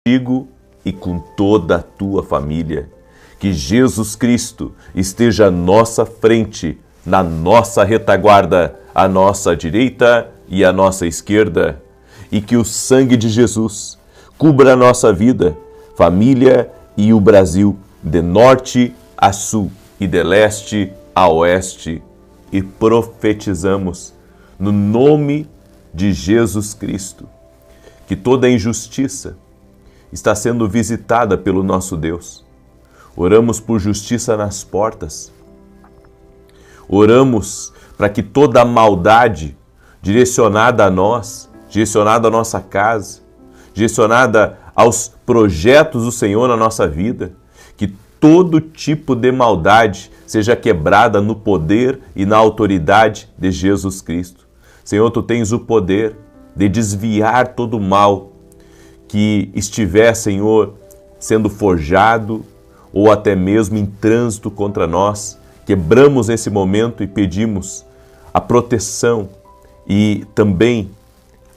contigo e com toda a tua família. Que Jesus Cristo esteja à nossa frente, na nossa retaguarda, à nossa direita e à nossa esquerda. E que o sangue de Jesus cubra a nossa vida, família e o Brasil, de norte a sul e de leste a oeste. E profetizamos no nome de Jesus Cristo que toda injustiça está sendo visitada pelo nosso Deus. Oramos por justiça nas portas. Oramos para que toda a maldade direcionada a nós, direcionada à nossa casa, direcionada aos projetos do Senhor na nossa vida, que todo tipo de maldade seja quebrada no poder e na autoridade de Jesus Cristo. Senhor, Tu tens o poder de desviar todo o mal que estiver, Senhor, sendo forjado ou até mesmo em trânsito contra nós. Quebramos nesse momento e pedimos a proteção e também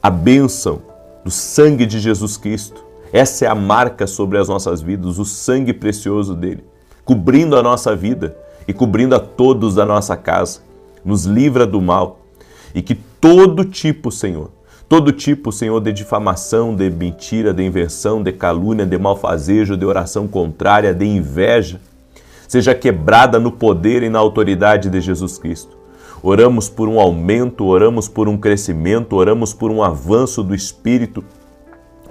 a bênção do sangue de Jesus Cristo. Essa é a marca sobre as nossas vidas, o sangue precioso dele, cobrindo a nossa vida e cobrindo a todos da nossa casa. Nos livra do mal e que todo tipo, Senhor, de difamação, de mentira, de inversão, de calúnia, de malfazejo, de oração contrária, de inveja, seja quebrada no poder e na autoridade de Jesus Cristo. Oramos por um aumento, oramos por um crescimento, oramos por um avanço do Espírito,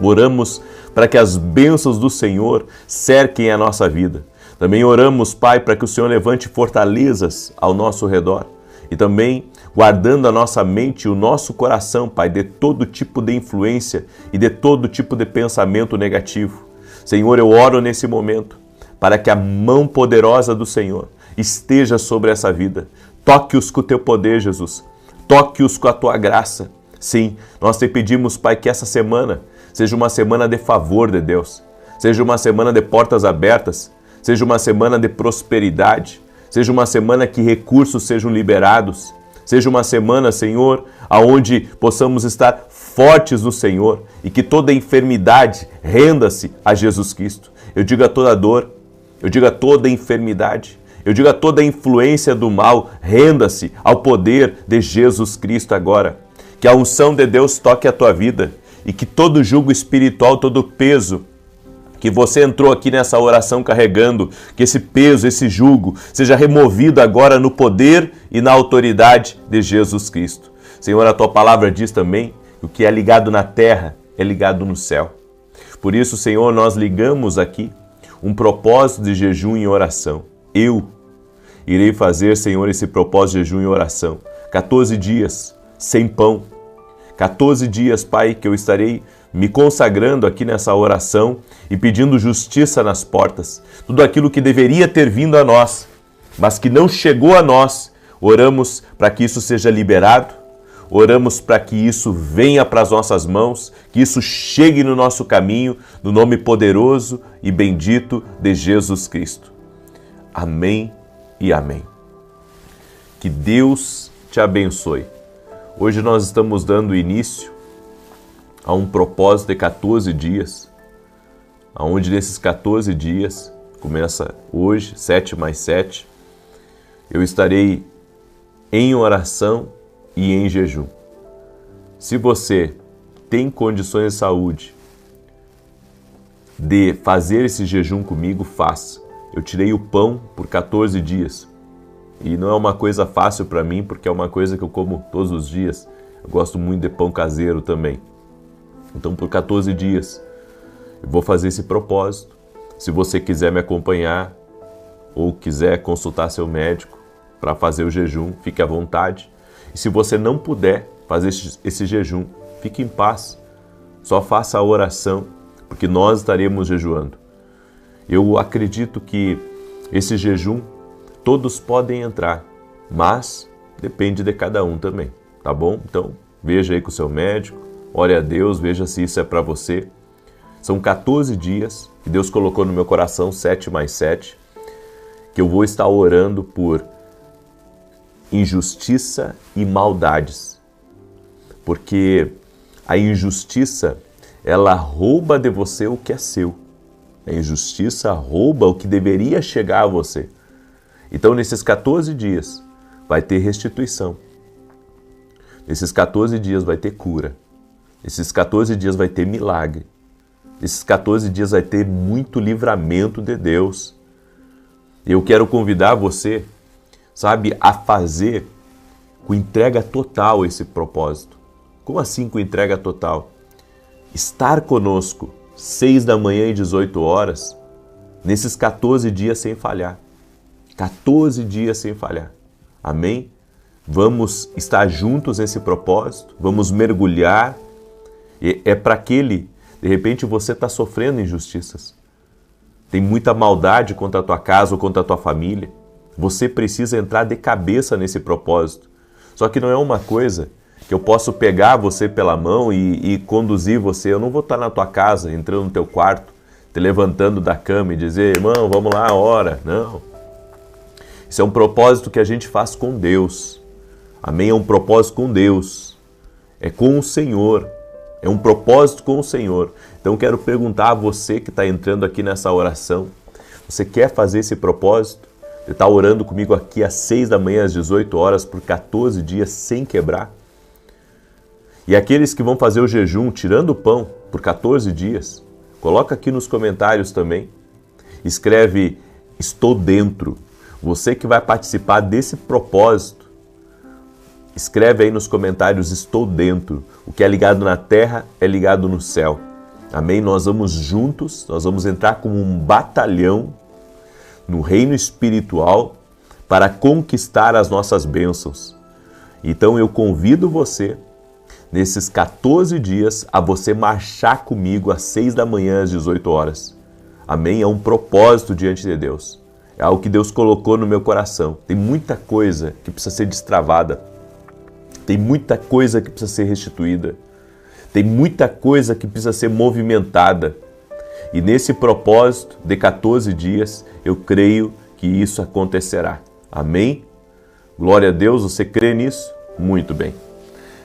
oramos para que as bênçãos do Senhor cerquem a nossa vida. Também oramos, Pai, para que o Senhor levante fortalezas ao nosso redor e também guardando a nossa mente e o nosso coração, Pai, de todo tipo de influência e de todo tipo de pensamento negativo. Senhor, eu oro nesse momento para que a mão poderosa do Senhor esteja sobre essa vida. Toque-os com o Teu poder, Jesus. Toque-os com a Tua graça. Sim, nós te pedimos, Pai, que essa semana seja uma semana de favor de Deus, seja uma semana de portas abertas, seja uma semana de prosperidade, seja uma semana que recursos sejam liberados, seja uma semana, Senhor, aonde possamos estar fortes no Senhor e que toda enfermidade renda-se a Jesus Cristo. Eu digo a toda dor, eu digo a toda enfermidade, eu digo a toda influência do mal, renda-se ao poder de Jesus Cristo agora. Que a unção de Deus toque a tua vida e que todo jugo espiritual, todo peso que você entrou aqui nessa oração carregando, que esse peso, esse jugo, seja removido agora no poder e na autoridade de Jesus Cristo. Senhor, a Tua palavra diz também que o que é ligado na terra é ligado no céu. Por isso, Senhor, nós ligamos aqui um propósito de jejum e oração. Eu irei fazer, Senhor, esse propósito de jejum e oração. 14 dias sem pão. 14 dias, Pai, que eu estarei me consagrando aqui nessa oração e pedindo justiça nas portas. Tudo aquilo que deveria ter vindo a nós, mas que não chegou a nós, oramos para que isso seja liberado, oramos para que isso venha para as nossas mãos, que isso chegue no nosso caminho, no nome poderoso e bendito de Jesus Cristo. Amém e amém. Que Deus te abençoe. Hoje nós estamos dando início a um propósito de 14 dias, onde nesses 14 dias, começa hoje, 7 mais 7, eu estarei em oração e em jejum. Se você tem condições de saúde de fazer esse jejum comigo, faça. Eu tirei o pão por 14 dias. E não é uma coisa fácil para mim, porque é uma coisa que eu como todos os dias. Eu gosto muito de pão caseiro também. Então, por 14 dias, eu vou fazer esse propósito. Se você quiser me acompanhar ou quiser consultar seu médico para fazer o jejum, fique à vontade. E se você não puder fazer esse jejum, fique em paz. Só faça a oração, porque nós estaremos jejuando. Eu acredito que esse jejum todos podem entrar, mas depende de cada um também, tá bom? Então, veja aí com o seu médico, ore a Deus, veja se isso é para você. São 14 dias que Deus colocou no meu coração, 7 mais 7, que eu vou estar orando por injustiça e maldades. Porque a injustiça, ela rouba de você o que é seu. A injustiça rouba o que deveria chegar a você. Então, nesses 14 dias, vai ter restituição. Nesses 14 dias vai ter cura. Nesses 14 dias vai ter milagre. Nesses 14 dias vai ter muito livramento de Deus. Eu quero convidar você, sabe, a fazer com entrega total esse propósito. Como assim com entrega total? Estar conosco 6 da manhã e 18 horas, nesses 14 dias sem falhar. 14 dias sem falhar. Amém? Vamos estar juntos nesse propósito, vamos mergulhar. É para aquele, de repente você está sofrendo injustiças. Tem muita maldade contra a tua casa ou contra a tua família. Você precisa entrar de cabeça nesse propósito. Só que não é uma coisa que eu posso pegar você pela mão e conduzir você. Eu não vou estar na tua casa, entrando no teu quarto, te levantando da cama e dizer, irmão, vamos lá, ora. Não. Isso é um propósito que a gente faz com Deus. Amém? É um propósito com Deus. É com o Senhor. É um propósito com o Senhor. Então, quero perguntar a você que está entrando aqui nessa oração. Você quer fazer esse propósito? Você está orando comigo aqui às 6 da manhã, às 18 horas, por 14 dias sem quebrar? E aqueles que vão fazer o jejum, tirando o pão, por 14 dias, coloca aqui nos comentários também. Escreve, estou dentro. Você que vai participar desse propósito, escreve aí nos comentários, estou dentro. O que é ligado na terra é ligado no céu. Amém? Nós vamos juntos, nós vamos entrar como um batalhão no reino espiritual para conquistar as nossas bênçãos. Então eu convido você, nesses 14 dias, a você marchar comigo às 6 da manhã, às 18 horas. Amém? É um propósito diante de Deus. É algo que Deus colocou no meu coração. Tem muita coisa que precisa ser destravada. Tem muita coisa que precisa ser restituída. Tem muita coisa que precisa ser movimentada. E nesse propósito de 14 dias, eu creio que isso acontecerá. Amém? Glória a Deus, você crê nisso? Muito bem.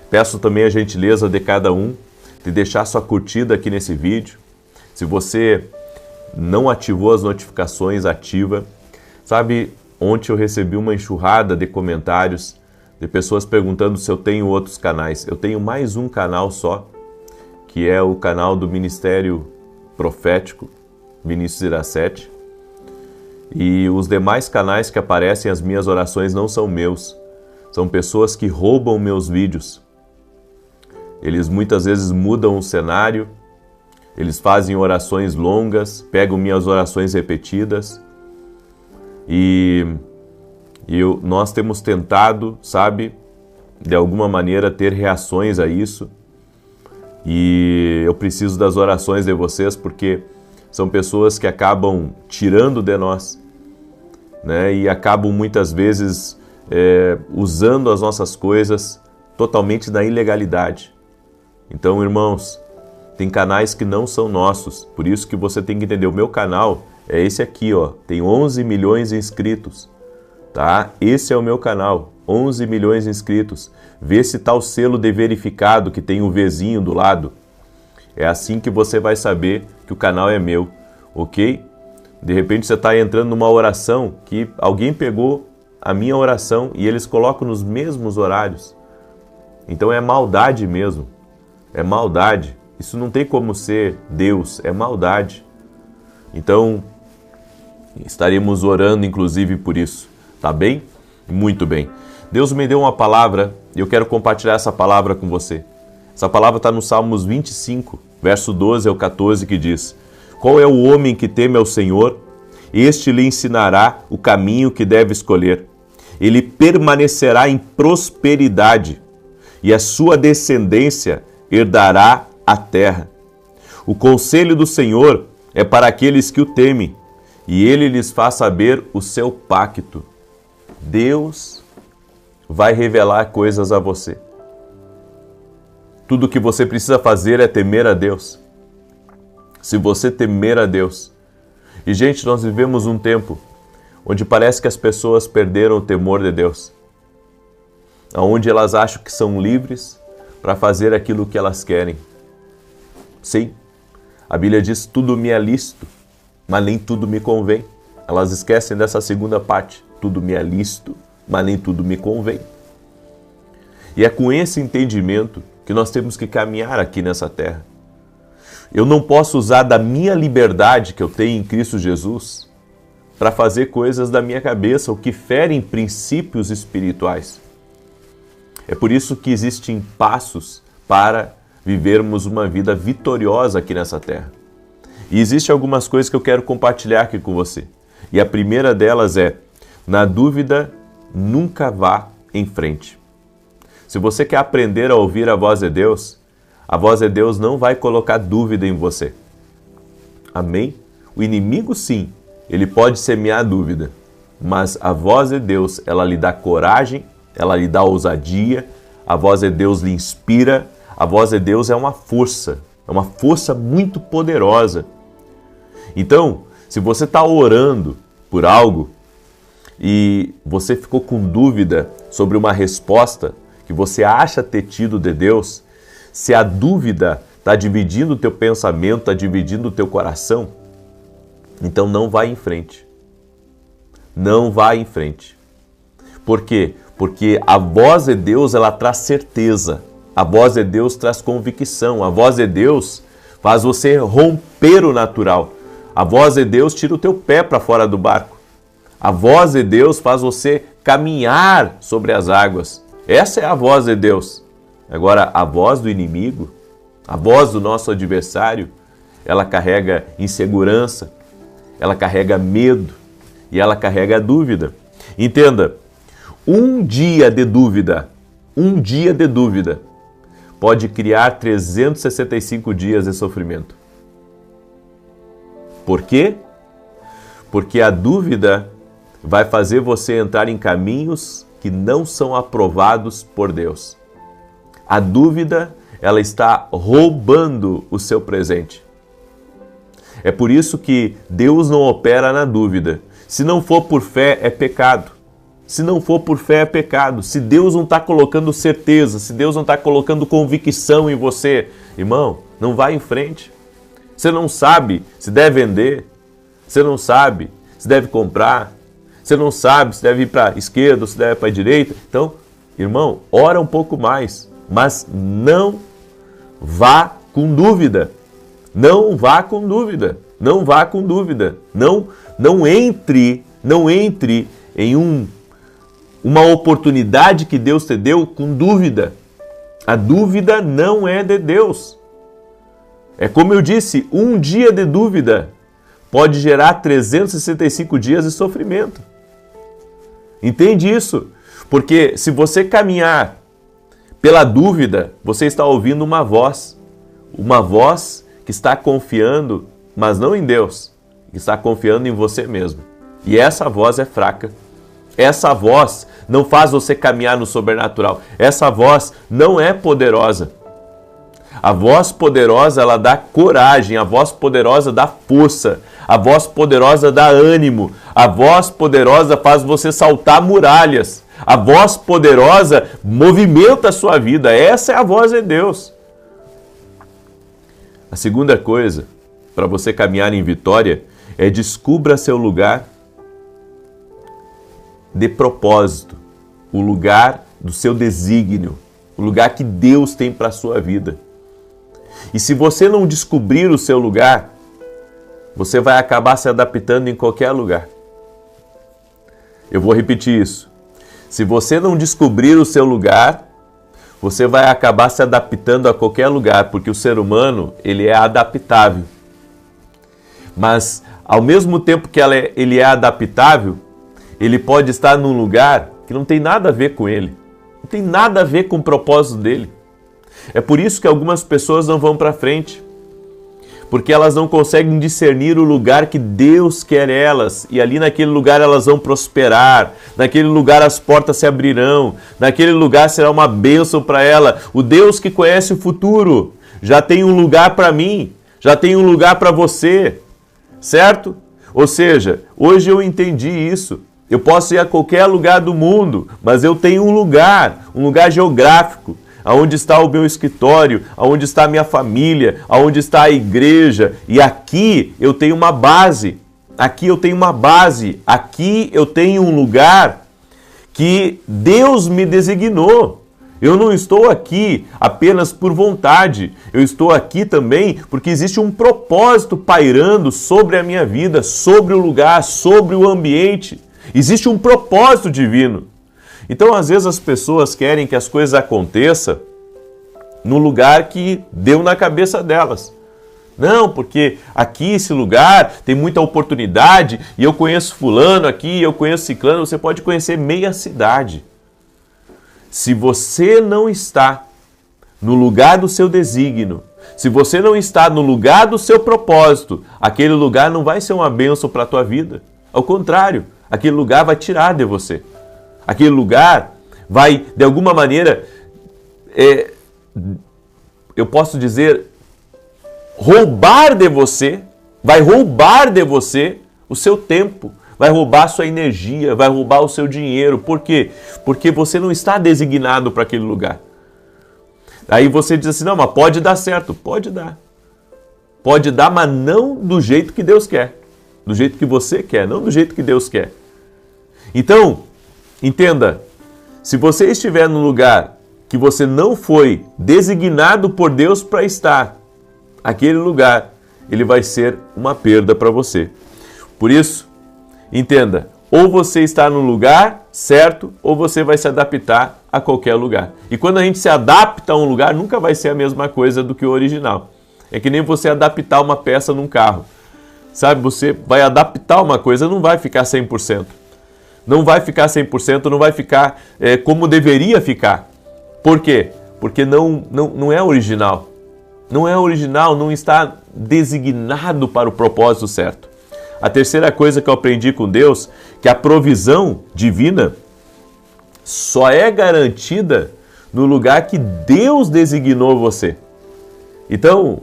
Peço também a gentileza de cada um de deixar sua curtida aqui nesse vídeo. Se você não ativou as notificações, ativa. Sabe, ontem eu recebi uma enxurrada de comentários de pessoas perguntando se eu tenho outros canais. Eu tenho mais um canal só, que é o canal do Ministério Profético, Vinícius Iracete. E os demais canais que aparecem, as minhas orações não são meus. São pessoas que roubam meus vídeos. Eles muitas vezes mudam o cenário, eles fazem orações longas, pegam minhas orações repetidas. Nós temos tentado, sabe, de alguma maneira ter reações a isso. E eu preciso das orações de vocês, porque são pessoas que acabam tirando de nós, né? E acabam muitas vezes usando as nossas coisas totalmente na ilegalidade. Então, irmãos, tem canais que não são nossos, por isso que você tem que entender, o meu canal é esse aqui, ó, tem 11 milhões de inscritos, tá? Esse é o meu canal, 11 milhões de inscritos. Vê se tá o selo de verificado, que tem o Vzinho do lado. É assim que você vai saber que o canal é meu, ok? De repente você está entrando numa oração que alguém pegou a minha oração e eles colocam nos mesmos horários. Então é maldade mesmo, é maldade. Isso não tem como ser Deus, é maldade. Então, estaremos orando inclusive por isso, tá bem? Muito bem. Deus me deu uma palavra e eu quero compartilhar essa palavra com você. Essa palavra está no Salmos 25, verso 12 ao 14, que diz: qual é o homem que teme ao Senhor? Este lhe ensinará o caminho que deve escolher. Ele permanecerá em prosperidade e a sua descendência herdará a terra. O conselho do Senhor é para aqueles que o temem, e ele lhes faz saber o seu pacto. Deus vai revelar coisas a você. Tudo o que você precisa fazer é temer a Deus. Se você temer a Deus. E, gente, nós vivemos um tempo onde parece que as pessoas perderam o temor de Deus. Onde elas acham que são livres para fazer aquilo que elas querem. Sim, a Bíblia diz: tudo me é lícito, mas nem tudo me convém. Elas esquecem dessa segunda parte: tudo me é lícito, mas nem tudo me convém. E é com esse entendimento que nós temos que caminhar aqui nessa terra. Eu não posso usar da minha liberdade que eu tenho em Cristo Jesus para fazer coisas da minha cabeça, ou que ferem princípios espirituais. É por isso que existem passos para vivermos uma vida vitoriosa aqui nessa terra. E existem algumas coisas que eu quero compartilhar aqui com você. E a primeira delas é: na dúvida, nunca vá em frente. Se você quer aprender a ouvir a voz de Deus não vai colocar dúvida em você. Amém? O inimigo, sim, ele pode semear dúvida, mas a voz de Deus, ela lhe dá coragem, ela lhe dá ousadia, a voz de Deus lhe inspira, a voz de Deus é uma força muito poderosa. Então, se você está orando por algo e você ficou com dúvida sobre uma resposta que você acha ter tido de Deus, se a dúvida está dividindo o teu pensamento, está dividindo o teu coração, então não vai em frente. Não vai em frente. Por quê? Porque a voz de Deus, ela traz certeza. A voz de Deus traz convicção. A voz de Deus faz você romper o natural. A voz de Deus tira o teu pé para fora do barco. A voz de Deus faz você caminhar sobre as águas. Essa é a voz de Deus. Agora, a voz do inimigo, a voz do nosso adversário, ela carrega insegurança, ela carrega medo e ela carrega dúvida. Entenda, um dia de dúvida pode criar 365 dias de sofrimento. Por quê? Porque a dúvida vai fazer você entrar em caminhos que não são aprovados por Deus. A dúvida, ela está roubando o seu presente. É por isso que Deus não opera na dúvida. Se não for por fé, é pecado. Se não for por fé, é pecado. Se Deus não está colocando certeza, se Deus não está colocando convicção em você, irmão, não vai em frente. Você não sabe se deve vender, você não sabe se deve comprar, você não sabe se deve ir para a esquerda ou se deve ir para a direita. Então, irmão, ora um pouco mais, mas não vá com dúvida. Não vá com dúvida. Não vá com dúvida. Não entre em uma oportunidade que Deus te deu com dúvida. A dúvida não é de Deus. É como eu disse, um dia de dúvida pode gerar 365 dias de sofrimento. Entende isso? Porque se você caminhar pela dúvida, você está ouvindo uma voz que está confiando, mas não em Deus, que está confiando em você mesmo. E essa voz é fraca. Essa voz não faz você caminhar no sobrenatural. Essa voz não é poderosa. A voz poderosa, ela dá coragem, a voz poderosa dá força, a voz poderosa dá ânimo, a voz poderosa faz você saltar muralhas, a voz poderosa movimenta a sua vida. Essa é a voz de Deus. A segunda coisa, para você caminhar em vitória, é descubra seu lugar de propósito, o lugar do seu desígnio, o lugar que Deus tem para a sua vida. E se você não descobrir o seu lugar, você vai acabar se adaptando em qualquer lugar. Eu vou repetir isso. Se você não descobrir o seu lugar, você vai acabar se adaptando a qualquer lugar, porque o ser humano, ele é adaptável. Mas, ao mesmo tempo que ele é adaptável, ele pode estar num lugar que não tem nada a ver com ele. Não tem nada a ver com o propósito dele. É por isso que algumas pessoas não vão para frente. Porque elas não conseguem discernir o lugar que Deus quer elas. E ali naquele lugar elas vão prosperar. Naquele lugar as portas se abrirão. Naquele lugar será uma bênção para ela. O Deus que conhece o futuro já tem um lugar para mim. Já tem um lugar para você. Certo? Ou seja, hoje eu entendi isso. Eu posso ir a qualquer lugar do mundo, mas eu tenho um lugar geográfico, aonde está o meu escritório, aonde está a minha família, aonde está a igreja. E aqui eu tenho uma base, aqui eu tenho uma base, aqui eu tenho um lugar que Deus me designou. Eu não estou aqui apenas por vontade, eu estou aqui também porque existe um propósito pairando sobre a minha vida, sobre o lugar, sobre o ambiente. Existe um propósito divino. Então, às vezes, as pessoas querem que as coisas aconteçam no lugar que deu na cabeça delas. Não, porque aqui, esse lugar, tem muita oportunidade e eu conheço fulano aqui, eu conheço ciclano, você pode conhecer meia cidade. Se você não está no lugar do seu desígnio, se você não está no lugar do seu propósito, aquele lugar não vai ser uma bênção para a tua vida. Ao contrário, aquele lugar vai tirar de você. Aquele lugar vai, de alguma maneira, eu posso dizer, roubar de você, vai roubar de você o seu tempo, vai roubar a sua energia, vai roubar o seu dinheiro. Por quê? Porque você não está designado para aquele lugar. Aí você diz assim, não, mas pode dar certo. Pode dar. Pode dar, mas não do jeito que Deus quer. Do jeito que você quer, não do jeito que Deus quer. Então, entenda, se você estiver num lugar que você não foi designado por Deus para estar, aquele lugar, ele vai ser uma perda para você. Por isso, entenda, ou você está no lugar certo, ou você vai se adaptar a qualquer lugar. E quando a gente se adapta a um lugar, nunca vai ser a mesma coisa do que o original. É que nem você adaptar uma peça num carro. Sabe, você vai adaptar uma coisa, não vai ficar 100%. Não vai ficar 100%, não vai ficar como deveria ficar. Por quê? Porque não é original. Não é original, não está designado para o propósito certo. A terceira coisa que eu aprendi com Deus, que a provisão divina só é garantida no lugar que Deus designou você. Então,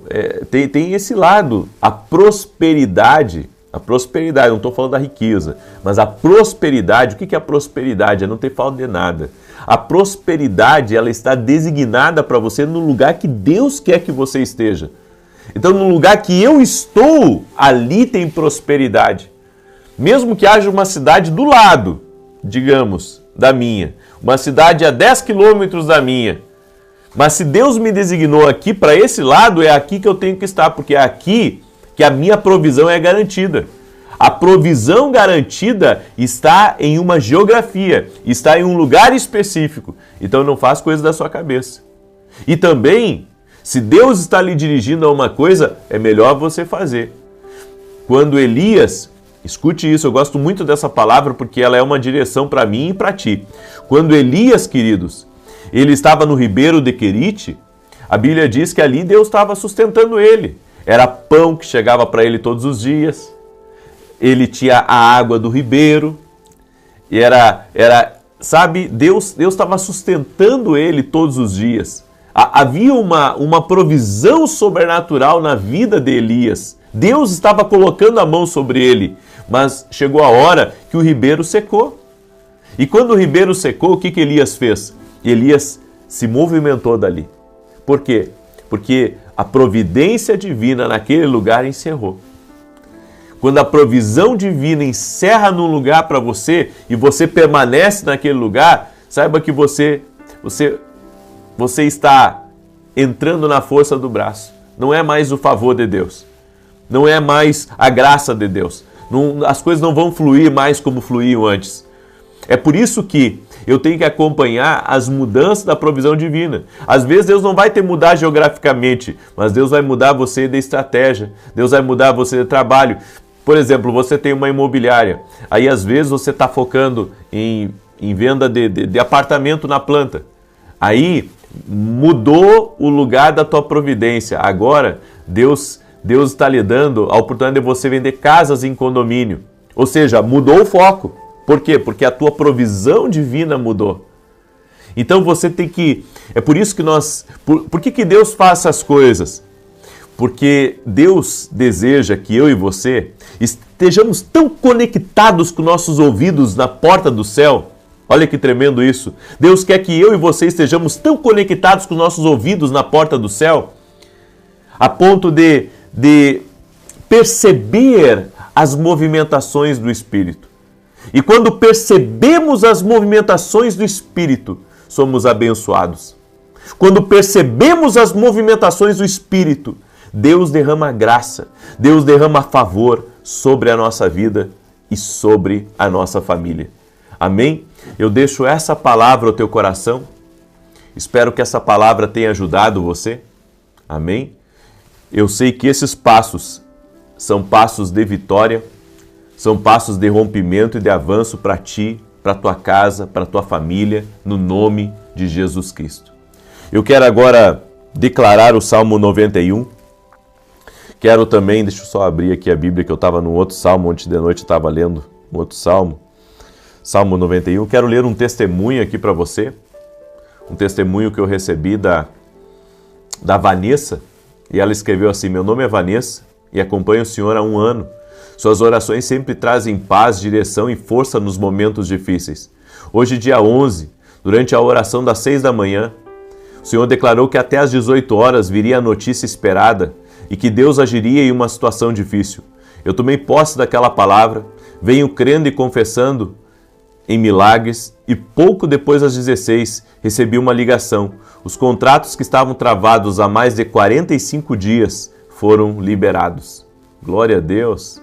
tem esse lado, a prosperidade, não estou falando da riqueza, mas a prosperidade, o que é a prosperidade? É não ter falta de nada. A prosperidade, ela está designada para você no lugar que Deus quer que você esteja. Então, no lugar que eu estou, ali tem prosperidade. Mesmo que haja uma cidade do lado, digamos, da minha, uma cidade a 10 quilômetros da minha, mas se Deus me designou aqui para esse lado, é aqui que eu tenho que estar, porque é aqui que a minha provisão é garantida. A provisão garantida está em uma geografia, está em um lugar específico. Então não faz coisa da sua cabeça. E também, se Deus está lhe dirigindo a uma coisa, é melhor você fazer. Quando Elias, escute isso, eu gosto muito dessa palavra porque ela é uma direção para mim e para ti. Quando Elias, queridos, ele estava no ribeiro de Querite, a Bíblia diz que ali Deus estava sustentando ele. Era pão que chegava para ele todos os dias. Ele tinha a água do ribeiro. E sabe, Deus estava sustentando ele todos os dias. Havia uma provisão sobrenatural na vida de Elias. Deus estava colocando a mão sobre ele. Mas chegou a hora que o ribeiro secou. E quando o ribeiro secou, o que Elias fez? Elias se movimentou dali. Por quê? Porque a providência divina naquele lugar encerrou. Quando a provisão divina encerra num lugar para você e você permanece naquele lugar, saiba que você está entrando na força do braço. Não é mais o favor de Deus. Não é mais a graça de Deus. As coisas não vão fluir mais como fluíam antes. É por isso que eu tenho que acompanhar as mudanças da provisão divina. Às vezes Deus não vai te mudar geograficamente, mas Deus vai mudar você de estratégia. Deus vai mudar você de trabalho. Por exemplo, você tem uma imobiliária. Aí às vezes você está focando em venda de apartamento na planta. Aí mudou o lugar da tua providência. Agora Deus está lhe dando a oportunidade de você vender casas em condomínio. Ou seja, mudou o foco. Por quê? Porque a tua provisão divina mudou. Então você tem que... É por isso que Por que Deus faz essas coisas? Porque Deus deseja que eu e você estejamos tão conectados com nossos ouvidos na porta do céu, Olha que tremendo isso. Deus quer que eu e você estejamos tão conectados com nossos ouvidos na porta do céu, a ponto de perceber as movimentações do Espírito. E quando percebemos as movimentações do Espírito, somos abençoados. Quando percebemos as movimentações do Espírito, Deus derrama graça, Deus derrama favor sobre a nossa vida e sobre a nossa família. Amém? Eu deixo essa palavra ao teu coração. Espero que essa palavra tenha ajudado você. Amém? Eu sei que esses passos são passos de vitória, são passos de rompimento e de avanço para ti, para tua casa, para tua família, no nome de Jesus Cristo. Eu quero agora declarar o Salmo 91. Quero também, deixa eu só abrir aqui a Bíblia, que eu estava no outro Salmo, ontem de noite eu estava lendo um outro Salmo. Salmo 91. Quero ler um testemunho aqui para você. Um testemunho que eu recebi da Vanessa. E ela escreveu assim: meu nome é Vanessa e acompanho o Senhor há 1 ano. Suas orações sempre trazem paz, direção e força nos momentos difíceis. Hoje, dia 11, durante a oração das 6 da manhã, o Senhor declarou que até às 18 horas viria a notícia esperada e que Deus agiria em uma situação difícil. Eu tomei posse daquela palavra, venho crendo e confessando em milagres e pouco depois das 16 recebi uma ligação. Os contratos que estavam travados há mais de 45 dias foram liberados. Glória a Deus!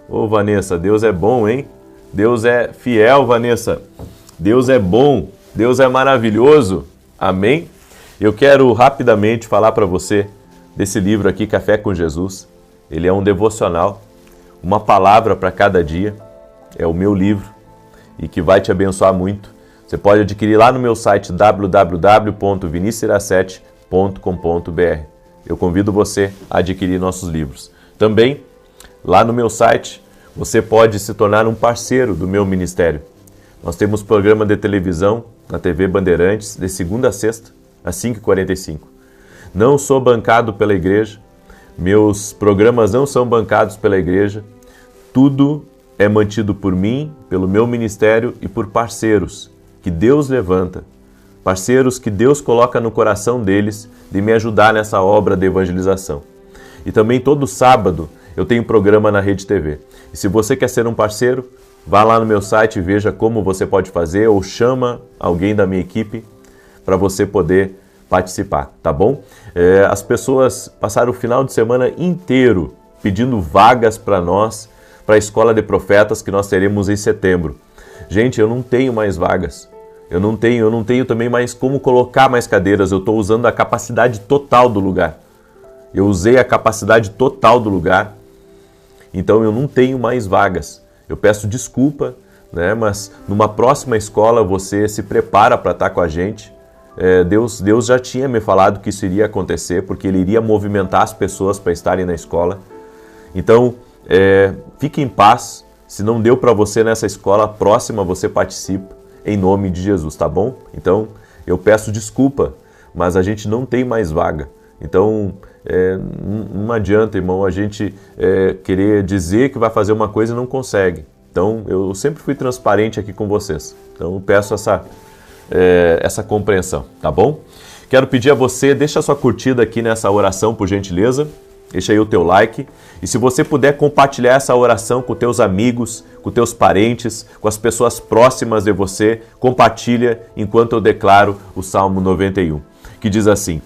Ô Vanessa, Deus é bom, hein? Deus é fiel, Vanessa. Deus é bom, Deus é maravilhoso. Amém? Eu quero rapidamente falar para você desse livro aqui, Café com Jesus. Ele é um devocional, uma palavra para cada dia. É o meu livro e que vai te abençoar muito. Você pode adquirir lá no meu site www.vinicius17.com.br. Eu convido você a adquirir nossos livros. Também, lá no meu site, você pode se tornar um parceiro do meu ministério. Nós temos programa de televisão na TV Bandeirantes, de segunda a sexta, às 5h45. Não sou bancado pela igreja, meus programas não são bancados pela igreja, tudo é mantido por mim, pelo meu ministério e por parceiros que Deus levanta, parceiros que Deus coloca no coração deles de me ajudar nessa obra de evangelização. E também todo sábado eu tenho programa na Rede TV. E se você quer ser um parceiro, vá lá no meu site e veja como você pode fazer ou chama alguém da minha equipe para você poder participar, tá bom? As pessoas passaram o final de semana inteiro pedindo vagas para nós, para a Escola de Profetas que nós teremos em setembro. Gente, eu não tenho mais vagas. Eu não tenho também mais como colocar mais cadeiras. Eu estou usando a capacidade total do lugar. Eu usei a capacidade total do lugar. Então eu não tenho mais vagas. Eu peço desculpa, né? Mas numa próxima escola você se prepara para estar com a gente. Deus já tinha me falado que isso iria acontecer, porque Ele iria movimentar as pessoas para estarem na escola. Então, fique em paz. Se não deu para você nessa escola, a próxima você participa, em nome de Jesus, tá bom? Então, eu peço desculpa, mas a gente não tem mais vaga. Então, não adianta, irmão, a gente querer dizer que vai fazer uma coisa e não consegue. Então, eu sempre fui transparente aqui com vocês. Então, eu peço essa compreensão, tá bom? Quero pedir a você, deixa a sua curtida aqui nessa oração, por gentileza. Deixa aí o teu like. E se você puder compartilhar essa oração com teus amigos, com teus parentes, com as pessoas próximas de você, compartilha enquanto eu declaro o Salmo 91, que diz assim: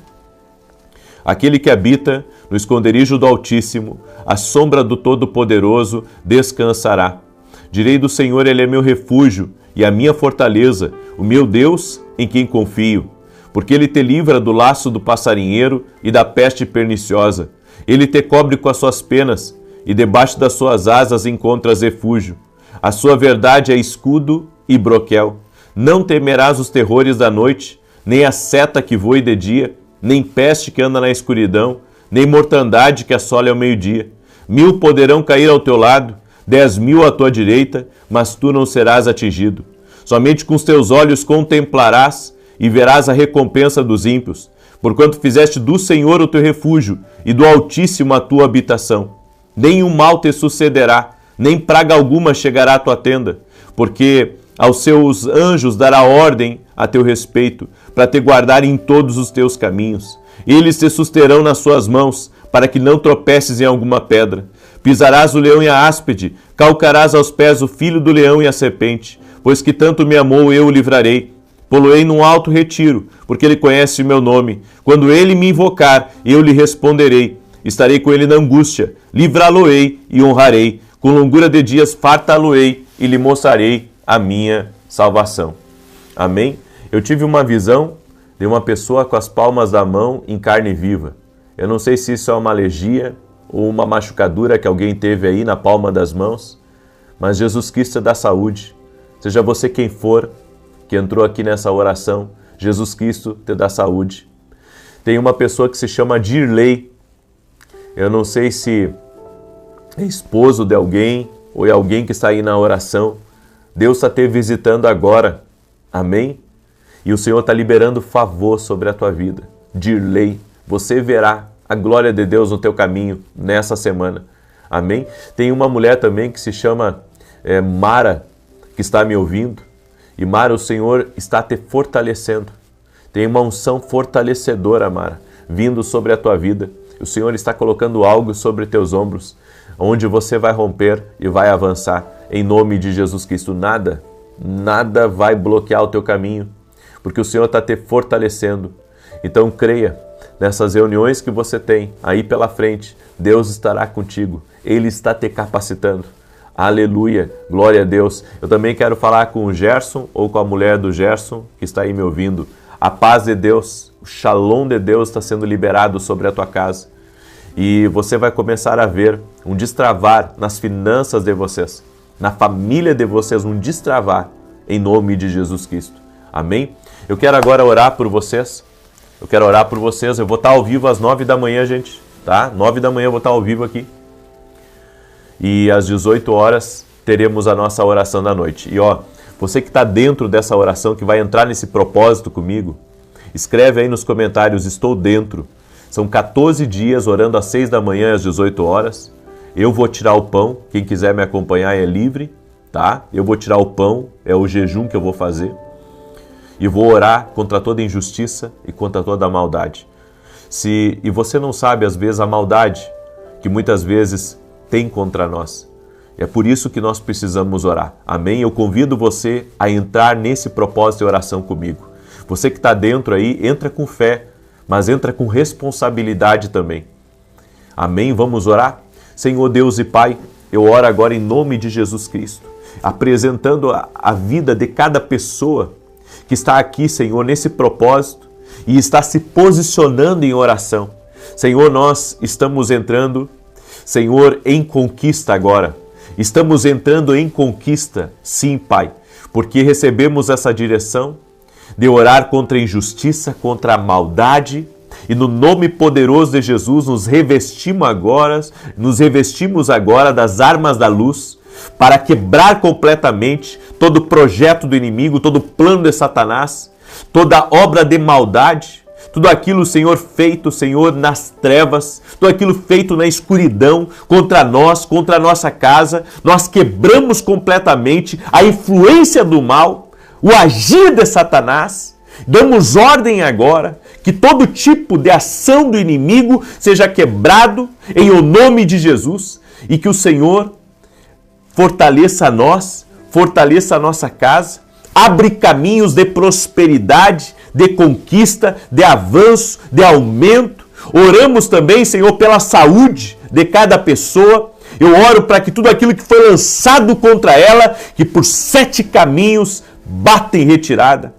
aquele que habita no esconderijo do Altíssimo, à sombra do Todo-Poderoso, descansará. Direi do Senhor, Ele é meu refúgio e a minha fortaleza, o meu Deus em quem confio. Porque Ele te livra do laço do passarinheiro e da peste perniciosa. Ele te cobre com as suas penas, e debaixo das suas asas encontras refúgio. A sua verdade é escudo e broquel. Não temerás os terrores da noite, nem a seta que voe de dia, nem peste que anda na escuridão, nem mortandade que assole ao meio-dia. 1000 poderão cair ao teu lado, 10.000 à tua direita, mas tu não serás atingido. Somente com os teus olhos contemplarás e verás a recompensa dos ímpios, porquanto fizeste do Senhor o teu refúgio e do Altíssimo a tua habitação. Nenhum mal te sucederá, nem praga alguma chegará à tua tenda, porque aos seus anjos dará ordem a teu respeito, para te guardar em todos os teus caminhos. Eles te susterão nas suas mãos, para que não tropeces em alguma pedra. Pisarás o leão e a áspide, calcarás aos pés o filho do leão e a serpente, pois que tanto me amou, eu o livrarei. Poloei num alto retiro, porque ele conhece o meu nome. Quando ele me invocar, eu lhe responderei. Estarei com ele na angústia, livrá-lo-ei e honrarei. Com longura de dias fartá-lo-ei e lhe mostrarei a minha salvação. Amém? Eu tive uma visão de uma pessoa com as palmas da mão em carne viva. Eu não sei se isso é uma alergia ou uma machucadura que alguém teve aí na palma das mãos, mas Jesus Cristo é da saúde. Seja você quem for que entrou aqui nessa oração, Jesus Cristo te dá saúde. Tem uma pessoa que se chama Dirley. Eu não sei se é esposo de alguém ou é alguém que está aí na oração. Deus está te visitando agora. Amém? E o Senhor está liberando favor sobre a tua vida. Dirley, você verá a glória de Deus no teu caminho nessa semana. Amém? Tem uma mulher também que se chama Mara, que está me ouvindo. E Mara, o Senhor está te fortalecendo. Tem uma unção fortalecedora, Mara, vindo sobre a tua vida. O Senhor está colocando algo sobre teus ombros, onde você vai romper e vai avançar. Em nome de Jesus Cristo, nada vai bloquear o teu caminho, porque o Senhor está te fortalecendo. Então creia, nessas reuniões que você tem aí pela frente, Deus estará contigo. Ele está te capacitando. Aleluia, glória a Deus. Eu também quero falar com o Gerson ou com a mulher do Gerson que está aí me ouvindo. A paz de Deus, o shalom de Deus está sendo liberado sobre a tua casa. E você vai começar a ver um destravar nas finanças de vocês, na família de vocês, um destravar em nome de Jesus Cristo. Amém? Eu quero agora orar por vocês. Eu vou estar ao vivo às 9 da manhã, gente. Tá? 9 da manhã eu vou estar ao vivo aqui. E às 18 horas teremos a nossa oração da noite. E você que está dentro dessa oração, que vai entrar nesse propósito comigo, escreve aí nos comentários, estou dentro. São 14 dias orando às 6 da manhã às 18 horas. Eu vou tirar o pão, quem quiser me acompanhar é livre, tá? Eu vou tirar o pão, é o jejum que eu vou fazer. E vou orar contra toda injustiça e contra toda maldade. E você não sabe, às vezes, a maldade que muitas vezes tem contra nós. É por isso que nós precisamos orar. Amém? Eu convido você a entrar nesse propósito de oração comigo. Você que está dentro aí, entra com fé, mas entra com responsabilidade também. Amém? Vamos orar? Senhor Deus e Pai, eu oro agora em nome de Jesus Cristo, apresentando a vida de cada pessoa que está aqui, Senhor, nesse propósito e está se posicionando em oração. Senhor, nós estamos entrando, Senhor, em conquista agora. Estamos entrando em conquista, sim, Pai, porque recebemos essa direção de orar contra a injustiça, contra a maldade, e no nome poderoso de Jesus nos revestimos agora das armas da luz para quebrar completamente todo projeto do inimigo, todo plano de Satanás, toda obra de maldade, tudo aquilo, Senhor, feito, Senhor, nas trevas, tudo aquilo feito na escuridão contra nós, contra a nossa casa, nós quebramos completamente a influência do mal, o agir de Satanás. Damos ordem agora que todo tipo de ação do inimigo seja quebrado em o nome de Jesus e que o Senhor fortaleça nós, fortaleça a nossa casa, abre caminhos de prosperidade, de conquista, de avanço, de aumento. Oramos também, Senhor, pela saúde de cada pessoa. Eu oro para que tudo aquilo que foi lançado contra ela, que por 7 caminhos bata em retirada.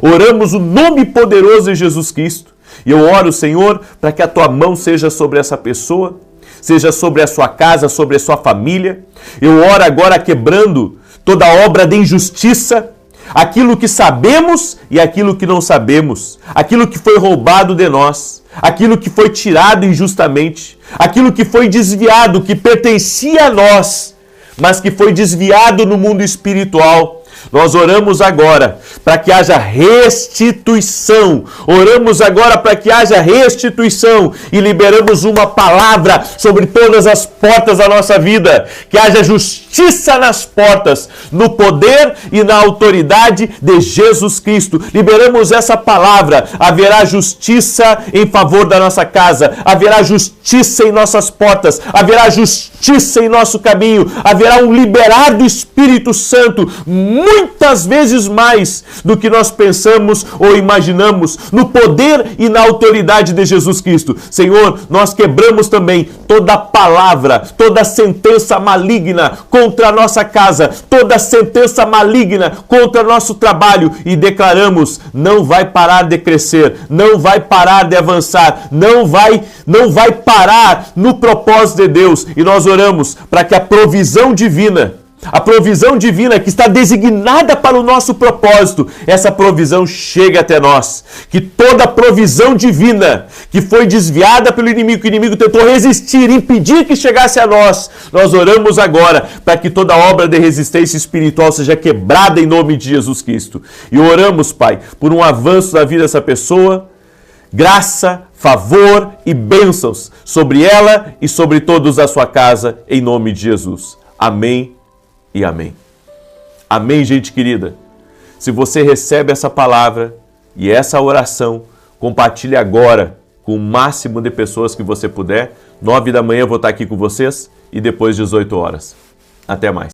Oramos o nome poderoso de Jesus Cristo. E eu oro, Senhor, para que a tua mão seja sobre essa pessoa, seja sobre a sua casa, sobre a sua família. Eu oro agora quebrando toda obra de injustiça, aquilo que sabemos e aquilo que não sabemos, aquilo que foi roubado de nós, aquilo que foi tirado injustamente, aquilo que foi desviado, que pertencia a nós, mas que foi desviado no mundo espiritual. Nós oramos agora para que haja restituição. Oramos agora para que haja restituição e liberamos uma palavra sobre todas as portas da nossa vida. Que haja justiça nas portas, no poder e na autoridade de Jesus Cristo. Liberamos essa palavra. Haverá justiça em favor da nossa casa. Haverá justiça em nossas portas. Haverá justiça em nosso caminho. Haverá um liberar do Espírito Santo, muitas vezes mais do que nós pensamos ou imaginamos, no poder e na autoridade de Jesus Cristo. Senhor, nós quebramos também toda palavra, toda sentença maligna contra a nossa casa, toda sentença maligna contra nosso trabalho e declaramos: não vai parar de crescer, não vai parar de avançar, não vai parar no propósito de Deus. E nós oramos para que a provisão divina que está designada para o nosso propósito, essa provisão chegue até nós. Que toda provisão divina que foi desviada pelo inimigo, que o inimigo tentou resistir, impedir que chegasse a nós, nós oramos agora para que toda obra de resistência espiritual seja quebrada em nome de Jesus Cristo. E oramos, Pai, por um avanço da vida dessa pessoa, graça, favor e bênçãos sobre ela e sobre todos da sua casa, em nome de Jesus. Amém e amém. Amém, gente querida. Se você recebe essa palavra e essa oração, compartilhe agora com o máximo de pessoas que você puder. 9 da manhã eu vou estar aqui com vocês e depois 18 horas. Até mais.